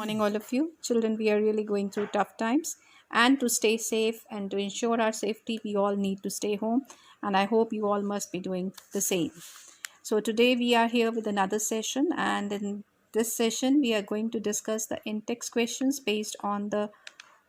Morning, all of you. Children, we are really going through tough times. And to stay safe and to ensure our safety, we all need to stay home. And I hope you all must be doing the same. So, today we are here with another session. And in this session, we are going to discuss the in text questions based on the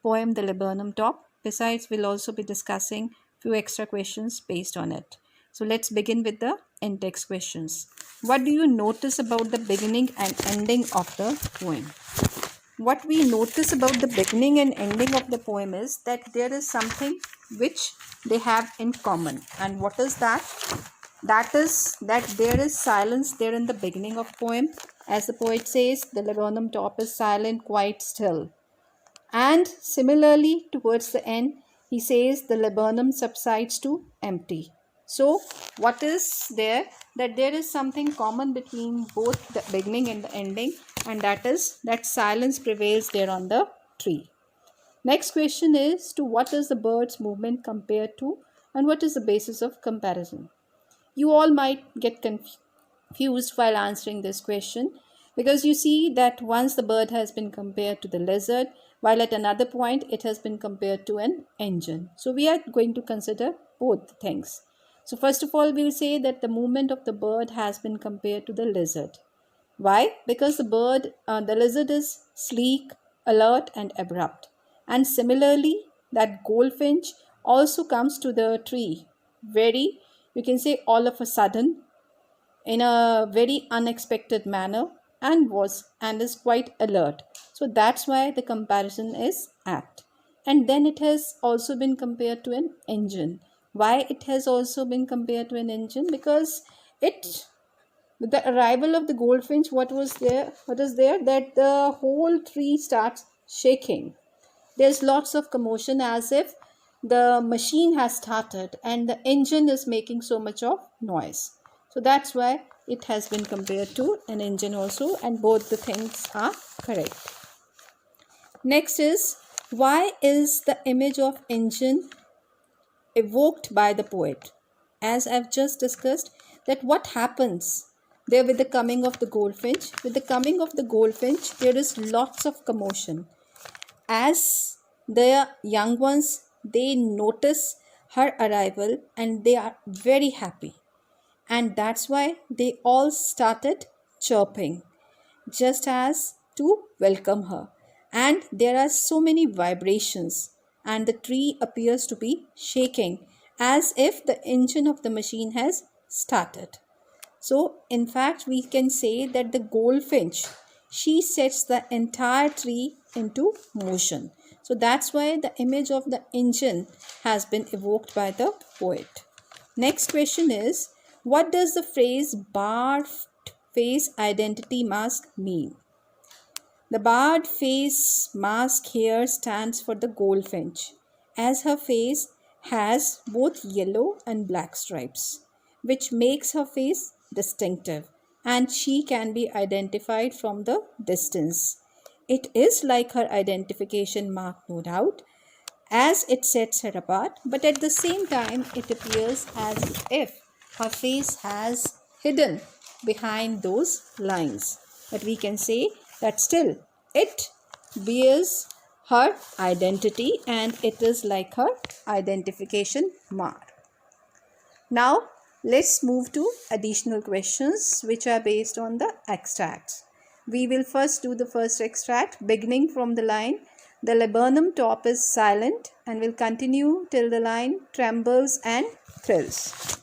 poem The Laburnum Top. Besides, we'll also be discussing few extra questions based on it. So let's begin with the in-text questions. What do you notice about the beginning and ending of the poem? What we notice about the beginning and ending of the poem is that there is something which they have in common. And what is that? That is that there is silence there in the beginning of poem. As the poet says, the laburnum top is silent, quite still. And similarly, towards the end, he says the laburnum subsides to empty. So, what is there? That there is something common between both the beginning and the ending, and that is that silence prevails there on the tree. Next question is to what is the bird's movement compared to, and what is the basis of comparison? You all might get confused while answering this question because you see that once the bird has been compared to the lizard, while at another point it has been compared to an engine. So we are going to consider both things. So first of all, we'll say that the movement of the bird has been compared to the lizard. Why? Because the lizard is sleek, alert and abrupt. And similarly, that goldfinch also comes to the tree very, you can say all of a sudden, in a very unexpected manner and is quite alert. So that's why the comparison is apt. And then it has also been compared to an engine. Why it has also been compared to an engine? Because with the arrival of the goldfinch, what is there that the whole tree starts shaking. There's lots of commotion as if the machine has started and the engine is making so much of noise. So that's why it has been compared to an engine also, and both the things are correct. Next is, why is the image of engine evoked by the poet? As I've just discussed, that what happens there with the coming of the goldfinch? With the coming of the goldfinch, there is lots of commotion. As the young ones, they notice her arrival and they are very happy. And that's why they all started chirping just as to welcome her. And there are so many vibrations, and the tree appears to be shaking as if the engine of the machine has started. So, in fact, we can say that the goldfinch, she sets the entire tree into motion. So, that's why the image of the engine has been evoked by the poet. Next question is, what does the phrase barred face identity mask mean? The barred face mask here stands for the goldfinch, as her face has both yellow and black stripes, which makes her face distinctive, and she can be identified from the distance. It is like her identification mark, no doubt, as it sets her apart, but at the same time it appears as if her face has hidden behind those lines. But we can say that still it bears her identity and it is like her identification mark. Now let's move to additional questions which are based on the extracts. We will first do the first extract beginning from the line, the laburnum top is silent, and will continue till the line trembles and thrills.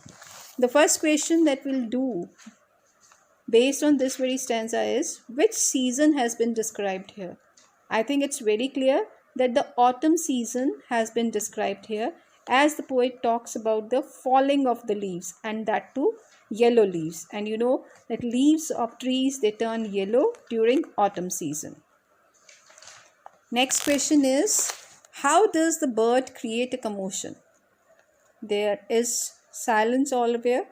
The first question that we'll do based on this very stanza is, which season has been described here? I think it's very clear that the autumn season has been described here, as the poet talks about the falling of the leaves, and that too yellow leaves. And you know that leaves of trees, they turn yellow during autumn season. Next question is, how does the bird create a commotion? There is silence all over,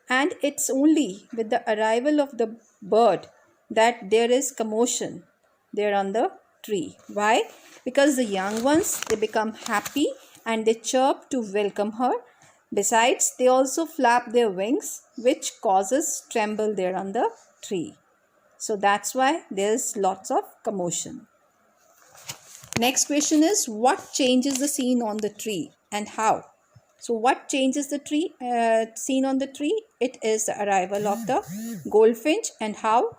and it's only with the arrival of the bird that there is commotion there on the tree. Why? Because the young ones, they become happy and they chirp to welcome her. Besides, they also flap their wings, which causes tremble there on the tree. So that's why there's lots of commotion. Next question is, what changes the scene on the tree and how? So what changes the scene on the tree? It is the arrival of the goldfinch. And how?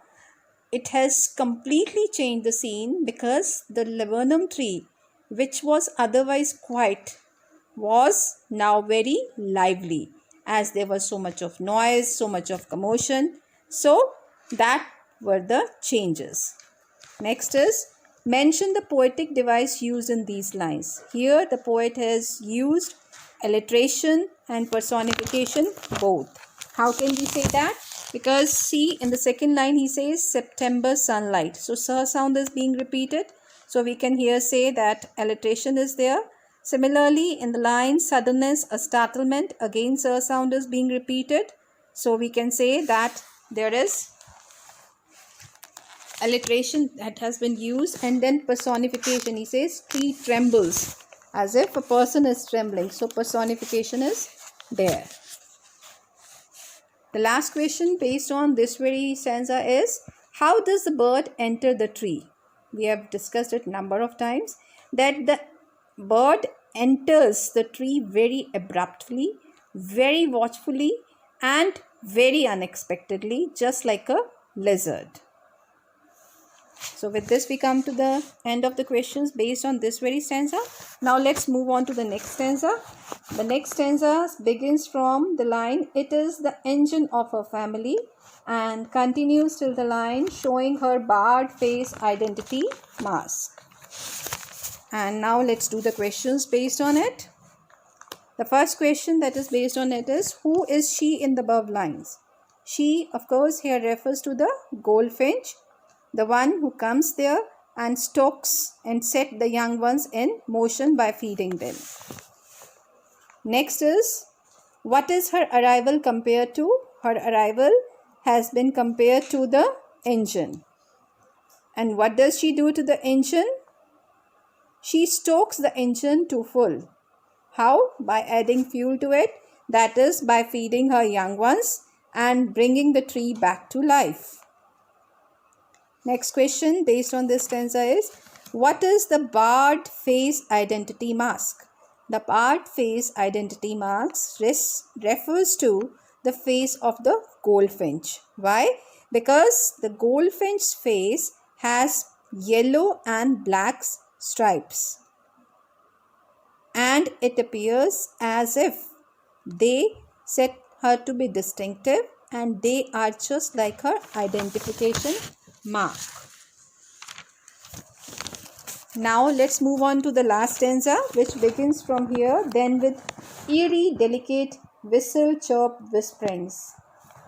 It has completely changed the scene because the laburnum tree, which was otherwise quiet, was now very lively, as there was so much of noise, so much of commotion. So that were the changes. Next is, mention the poetic device used in these lines. Here the poet has used alliteration and personification both. How can we say that? Because see, in the second line he says September sunlight. So sir sound is being repeated. So we can here say that alliteration is there. Similarly, in the line suddenness, a startlement, again sir sound is being repeated. So we can say that there is alliteration that has been used. And then personification, he says tree trembles, as if a person is trembling. So personification is there. The last question based on this very stanza is, how does the bird enter the tree? We have discussed it a number of times that the bird enters the tree very abruptly, very watchfully, and very unexpectedly, just like a lizard. So with this we come to the end of the questions based on this very stanza. Now let's move on to the next stanza. The next stanza begins from the line, it is the engine of her family, and continues till the line showing her barred face identity mask. And now let's do the questions based on it. The first question that is based on it is, who is she in the above lines? She, of course, here refers to the goldfinch, the one who comes there and stalks and set the young ones in motion by feeding them. Next is, what is her arrival compared to? Her arrival has been compared to the engine. And what does she do to the engine? She stokes the engine to full. How? By adding fuel to it, that is by feeding her young ones and bringing the tree back to life. Next question based on this stanza is, what is the barred face identity mask? The barred face identity mask refers to the face of the goldfinch. Why? Because the goldfinch's face has yellow and black stripes, and it appears as if they set her to be distinctive, and they are just like her identification mark. Now let's move on to the last stanza, which begins from here, then with eerie delicate whistle chirp whisperings,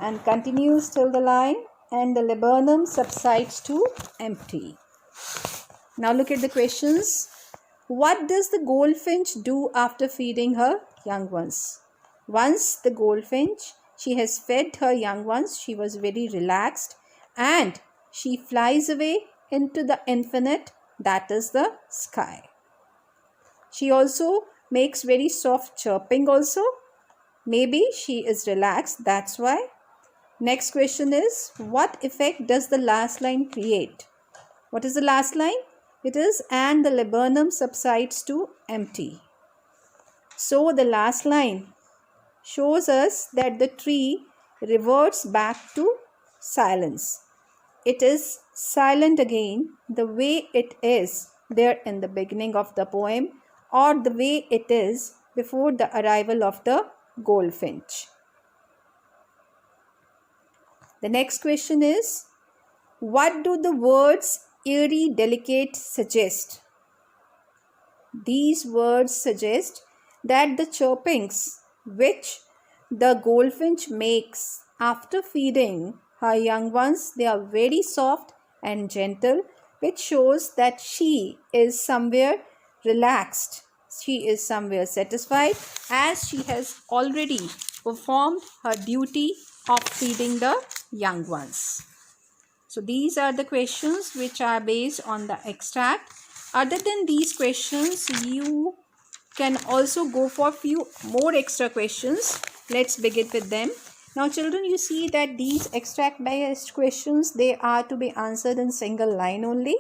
and continues till the line, and the laburnum subsides to empty. Now look at the questions. What does the goldfinch do after feeding her young ones? Once the goldfinch, she has fed her young ones, she was very relaxed, and she flies away into the infinite, that is the sky. She also makes very soft chirping also. Maybe she is relaxed, that's why. Next question is, what effect does the last line create? What is the last line? It is, and the laburnum subsides to empty. So the last line shows us that the tree reverts back to silence. It is silent again, the way it is there in the beginning of the poem, or the way it is before the arrival of the goldfinch. The next question is, what do the words eerie delicate suggest? These words suggest that the chirpings which the goldfinch makes after feeding her young ones, they are very soft and gentle, which shows that she is somewhere relaxed. She is somewhere satisfied, as she has already performed her duty of feeding the young ones. So these are the questions which are based on the extract. Other than these questions, you can also go for few more extra questions. Let's begin with them. Now children, you see that these extract based questions, they are to be answered in single line only,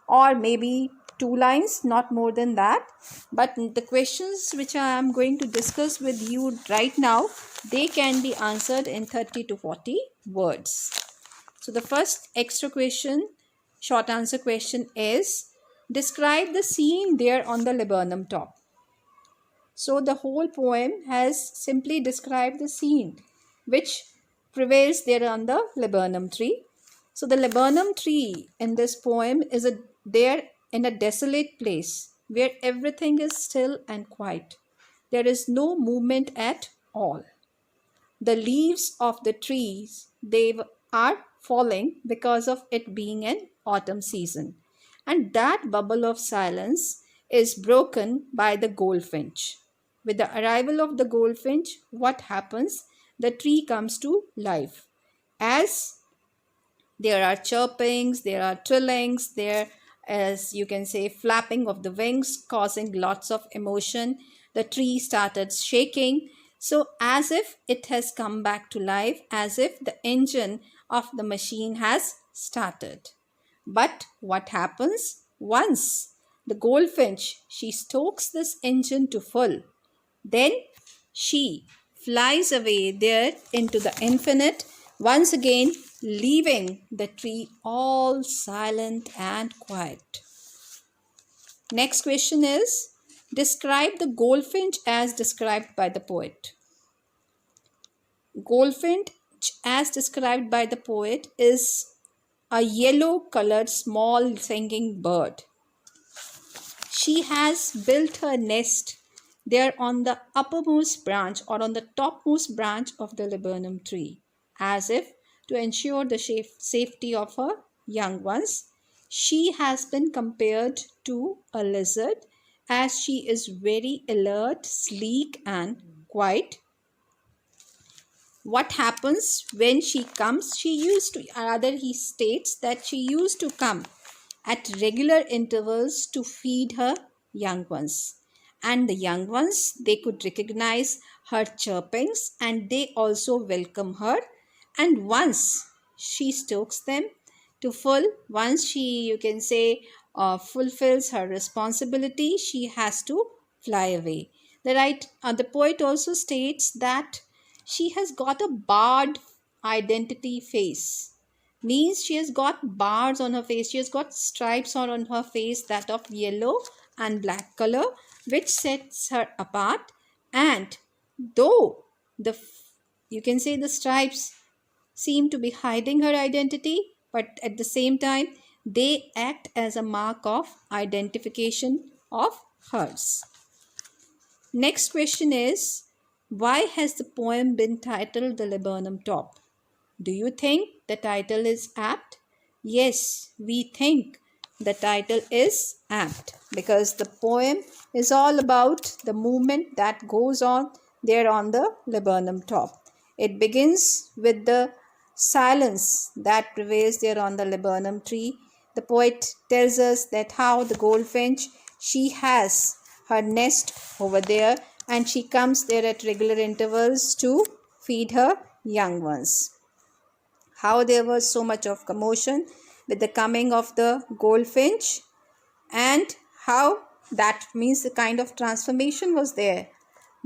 or maybe 2 lines, not more than that. But the questions which I am going to discuss with you right now, they can be answered in 30 to 40 words. So the first extra question, short answer question is, describe the scene there on the laburnum top. So the whole poem has simply described the scene which prevails there on the laburnum tree. So the laburnum tree in this poem is there in a desolate place where everything is still and quiet. There is no movement at all. The leaves of the trees, they are falling because of it being an autumn season. And that bubble of silence is broken by the goldfinch. With the arrival of the goldfinch, what happens? The tree comes to life. As there are chirpings, there are trillings, there, as you can say, flapping of the wings, causing lots of emotion. The tree started shaking. So, as if it has come back to life, as if the engine of the machine has started. But what happens? Once the goldfinch, she stokes this engine to full, then she flies away there into the infinite, once again leaving the tree all silent and quiet. Next question is, describe the goldfinch as described by the poet. Goldfinch, as described by the poet, is a yellow colored small singing bird. She has built her nest there on the uppermost branch or on the topmost branch of the laburnum tree, as if to ensure the safety of her young ones. She has been compared to a lizard as she is very alert, sleek, and quiet. What happens when she comes? He states that she used to come at regular intervals to feed her young ones. And the young ones, they could recognize her chirpings and they also welcome her. And once she stokes them to full, once she, you can say, fulfills her responsibility, she has to fly away. The poet also states that she has got a barred identity face, means she has got bars on her face, she has got stripes on her face, that of yellow and black color, which sets her apart. And though the you can say the stripes seem to be hiding her identity, but at the same time they act as a mark of identification of hers. Next question is, why has the poem been titled The Laburnum Top? Do you think the title is apt? Yes, we think the title is apt because the poem is all about the movement that goes on there on the laburnum top. It begins with the silence that prevails there on the laburnum tree. The poet tells us that how the goldfinch, she has her nest over there and she comes there at regular intervals to feed her young ones. How there was so much of commotion with the coming of the goldfinch, and how that means the kind of transformation was there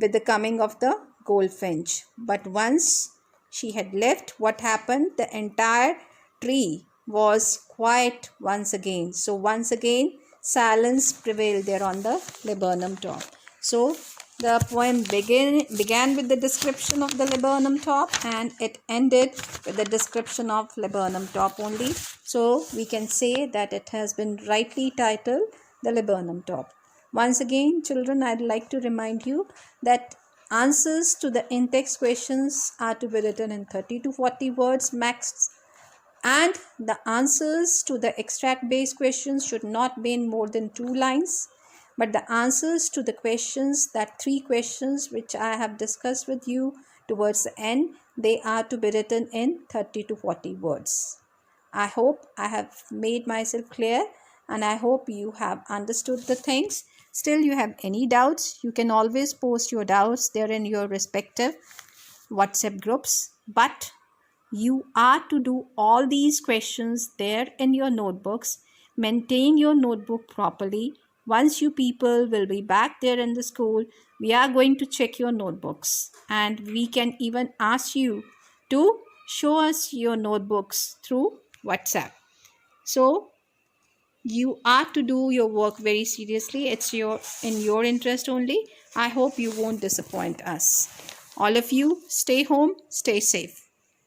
with the coming of the goldfinch. But once she had left, what happened? The entire tree was quiet once again. So once again silence prevailed there on the laburnum top. So the poem began with the description of the laburnum top and it ended with the description of laburnum top only. So we can say that it has been rightly titled The Laburnum Top. Once again, children, I'd like to remind you that answers to the in-text questions are to be written in 30 to 40 words max, and the answers to the extract based questions should not be in more than 2 lines. But the answers to the questions, that 3 questions which I have discussed with you towards the end, they are to be written in 30 to 40 words. I hope I have made myself clear and I hope you have understood the things. Still you have any doubts, you can always post your doubts there in your respective WhatsApp groups. but you are to do all these questions there in your notebooks. Maintain your notebook properly. Once you people will be back there in the school, we are going to check your notebooks, and we can even ask you to show us your notebooks through WhatsApp. So you are to do your work very seriously. It's in your interest only. I hope you won't disappoint us. All of you, stay home, stay safe.